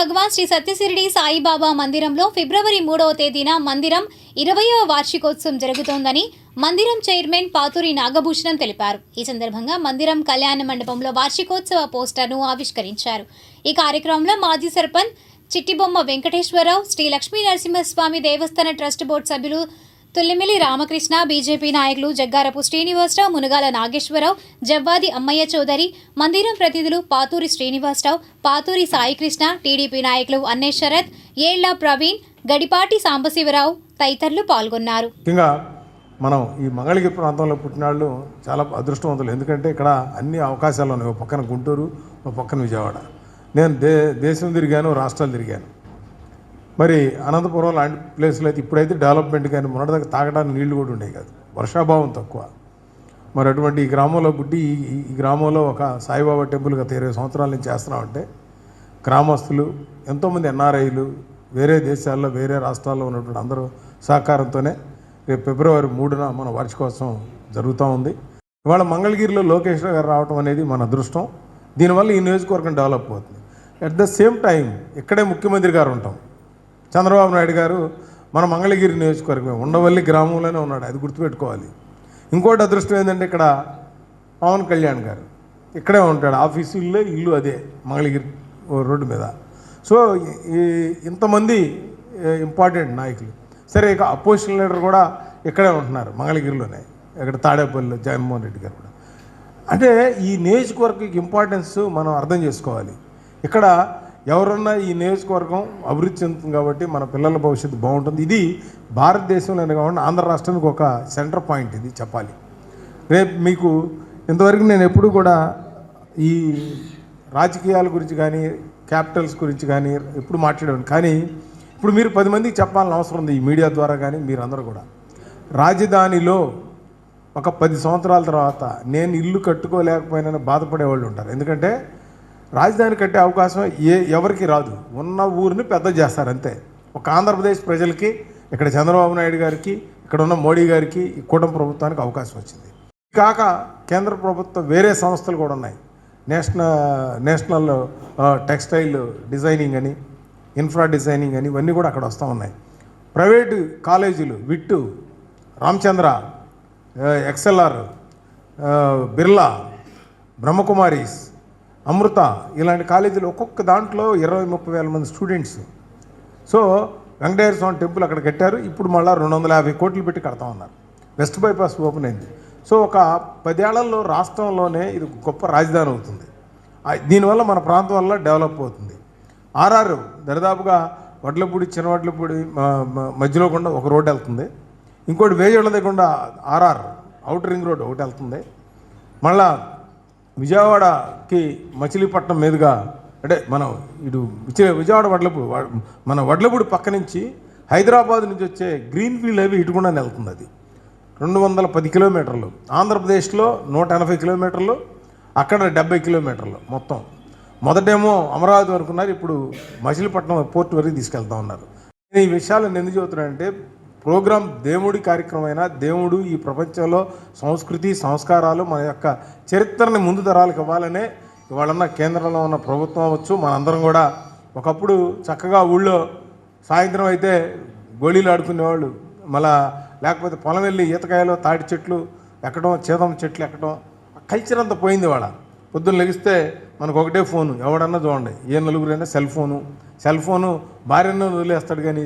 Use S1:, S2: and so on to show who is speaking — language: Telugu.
S1: భగవాన్ శ్రీ సత్యశిరిడి సాయిబాబా మందిరంలో ఫిబ్రవరి 3వ తేదీన మందిరం 20వ వార్షికోత్సవం జరుగుతోందని మందిరం చైర్మన్ పాతూరి నాగభూషణం తెలిపారు. ఈ సందర్భంగా మందిరం కళ్యాణ మండపంలో వార్షికోత్సవ పోస్టర్ను ఆవిష్కరించారు. ఈ కార్యక్రమంలో మాజీ సర్పంచ్ చిట్టిబొమ్మ వెంకటేశ్వరరావు, శ్రీ లక్ష్మీ నరసింహస్వామి దేవస్థాన ట్రస్ట్ బోర్డు సభ్యులు తుల్లిమిలి రామకృష్ణ, బీజేపీ నాయకులు జగ్గారపు శ్రీనివాసరావు, మునగాల నాగేశ్వరరావు, జవ్వాది అమ్మయ్య చౌదరి, మందిరం ప్రతినిధులు పాతూరి శ్రీనివాసరావు, పాతూరి సాయికృష్ణ, టీడీపీ నాయకులు అన్నే శరత్, ఏళ్ల ప్రవీణ్, గడిపాటి సాంబశివరావు తదితరులు పాల్గొన్నారు.
S2: ముఖ్యంగా మనం ఈ మంగళగిరి ప్రాంతంలో పుట్టినాళ్ళు చాలా అదృష్టవంతులు. ఎందుకంటే ఇక్కడ అన్ని అవకాశాలు ఉన్నాయి. ఒక పక్కన గుంటూరు, ఒక పక్కన విజయవాడ. నేను దేశం తిరిగాను, రాష్ట్రాలు తిరిగాను. మరి అనంతపురం లాంటి ప్లేస్లో అయితే ఇప్పుడైతే డెవలప్మెంట్ కానీ మొన్నటిదాకా తాగడానికి నీళ్లు కూడా ఉండేవి కాదు, వర్షాభావం తక్కువ. మరి అటువంటి ఈ గ్రామంలో పుట్టి ఈ గ్రామంలో ఒక సాయిబాబా టెంపుల్ గత 20 సంవత్సరాల నుంచి చేస్తున్నామంటే గ్రామస్తులు, ఎంతోమంది ఎన్ఆర్ఐలు, వేరే దేశాల్లో వేరే రాష్ట్రాల్లో ఉన్నటువంటి అందరూ సహకారంతోనే రేపు ఫిబ్రవరి 3న మన వార్షికోత్సవం జరుగుతూ ఉంది. ఇవాళ మంగళగిరిలో లోకేష్ గారు రావడం అనేది మన అదృష్టం. దీనివల్ల ఈ నియోజకవర్గం డెవలప్ అవుతుంది. అట్ ద సేమ్ టైం ఇక్కడే ముఖ్యమంత్రి గారు ఉంటాం. చంద్రబాబు నాయుడు గారు మన మంగళగిరి నియోజకవర్గమే, ఉండవల్లి గ్రామంలోనే ఉన్నాడు, అది గుర్తుపెట్టుకోవాలి. ఇంకోటి అదృష్టం ఏంటంటే ఇక్కడ పవన్ కళ్యాణ్ గారు ఇక్కడే ఉంటాడు, ఆఫీసుల్లో ఇల్లు అదే మంగళగిరి రోడ్డు మీద. సో ఇంతమంది ఇంపార్టెంట్ నాయకులు. సరే, ఇక అపోజిషన్ లీడర్ కూడా ఇక్కడే ఉంటున్నారు మంగళగిరిలోనే, ఇక్కడ తాడేపల్లిలో జగన్మోహన్ రెడ్డి గారు కూడా. అంటే ఈ నియోజకవర్గకి ఇంపార్టెన్స్ మనం అర్థం చేసుకోవాలి. ఇక్కడ ఎవరన్నా ఈ నియోజకవర్గం అభివృద్ధి చెందుతుంది కాబట్టి మన పిల్లల భవిష్యత్తు బాగుంటుంది. ఇది భారతదేశంలోనే కాకుండా ఆంధ్ర రాష్ట్రానికి ఒక సెంటర్ పాయింట్ ఇది చెప్పాలి. రేపు మీకు ఇంతవరకు నేను ఎప్పుడు కూడా ఈ రాజకీయాల గురించి కానీ క్యాపిటల్స్ గురించి కానీ ఎప్పుడు మాట్లాడేవాడిని. కానీ ఇప్పుడు మీరు 10 మందికి చెప్పాలని అవసరం ఉంది, ఈ మీడియా ద్వారా కానీ మీరందరూ కూడా. రాజధానిలో ఒక 10 సంవత్సరాల తర్వాత నేను ఇల్లు కట్టుకోలేకపోయినా బాధపడేవాళ్ళు ఉంటారు. ఎందుకంటే రాజధాని కట్టే అవకాశం ఎవరికి రాదు. ఉన్న ఊరిని పెద్ద చేస్తారు అంతే. ఒక ఆంధ్రప్రదేశ్ ప్రజలకి, ఇక్కడ చంద్రబాబు నాయుడు గారికి, ఇక్కడ ఉన్న మోడీ గారికి, ఈ కూటమి ప్రభుత్వానికి అవకాశం వచ్చింది. కాక కేంద్ర ప్రభుత్వం వేరే సంస్థలు కూడా ఉన్నాయి. నేషనల్ టెక్స్టైల్ డిజైనింగ్ అని, ఇన్ఫ్రా డిజైనింగ్ అని, ఇవన్నీ కూడా అక్కడ వస్తూ ఉన్నాయి. ప్రైవేటు కాలేజీలు విట్టు, రామచంద్ర, ఎక్స్ఎల్ఆర్, బిర్లా, బ్రహ్మకుమారీస్, అమృత, ఇలాంటి కాలేజీలు ఒక్కొక్క దాంట్లో 20-30 వేల మంది స్టూడెంట్స్. సో వెంకటేశ్వర స్వామి టెంపుల్ అక్కడ కట్టారు. ఇప్పుడు మళ్ళీ 250 కోట్లు పెట్టి కడతా ఉన్నారు. వెస్ట్ బైపాస్ ఓపెన్ అయింది. సో ఒక 10 ఏళ్లలో రాష్ట్రంలోనే ఇది గొప్ప రాజధాని అవుతుంది. దీనివల్ల మన ప్రాంతం వల్ల డెవలప్ అవుతుంది. ఆర్ఆర్ దరిదాపుగా వడ్లపూడి, చిన్న వడ్లపూడి మధ్యలో కూడా ఒక రోడ్డు వెళ్తుంది. ఇంకోటి వేజోళ్ళ దగ్గర ఆర్ఆర్ అవుటర్ రింగ్ రోడ్ ఒకటి వెళ్తుంది. మళ్ళా విజయవాడకి మచిలీపట్నం మీదుగా, అంటే మనం ఇటు విజయవాడ మన వడ్లపూడి పక్క నుంచి హైదరాబాద్ నుంచి వచ్చే గ్రీన్ ఫీల్డ్ హైవే ఇటు కూడా వెళ్తుంది. అది 210 కిలోమీటర్లు. ఆంధ్రప్రదేశ్లో 180 కిలోమీటర్లు, అక్కడ 70 కిలోమీటర్లు మొత్తం. మొదటేమో అమరావతి వరకు ఉన్నారు, ఇప్పుడు మచిలీపట్నం పోర్ట్ వరకు తీసుకెళ్తా ఉన్నారు. ఈ విషయాలు నేను ఎందుకు చెబుతున్నానంటే, ప్రోగ్రాం దేవుడి కార్యక్రమం అయినా, దేవుడు ఈ ప్రపంచంలో సంస్కృతి సంస్కారాలు మన యొక్క చరిత్రని ముందు తరాలకు ఇవ్వాలనే ఇవాళన్న కేంద్రంలో ఉన్న ప్రభుత్వం అవ్వచ్చు, మనందరం కూడా. ఒకప్పుడు చక్కగా ఊళ్ళో సాయంత్రం అయితే గోళీలు ఆడుకునేవాళ్ళు, మళ్ళా లేకపోతే పొలం వెళ్ళి ఈతకాయలు, తాటి చెట్లు ఎక్కడం, చేదం చెట్లు ఎక్కడం, కల్చర్ అంతా పోయింది. వాళ్ళ పొద్దున్న లెగిస్తే మనకు ఒకటే ఫోను, ఎవడన్నా చూడండి, ఏ నలుగురైనా సెల్ ఫోను భార్యను వదిలేస్తాడు కానీ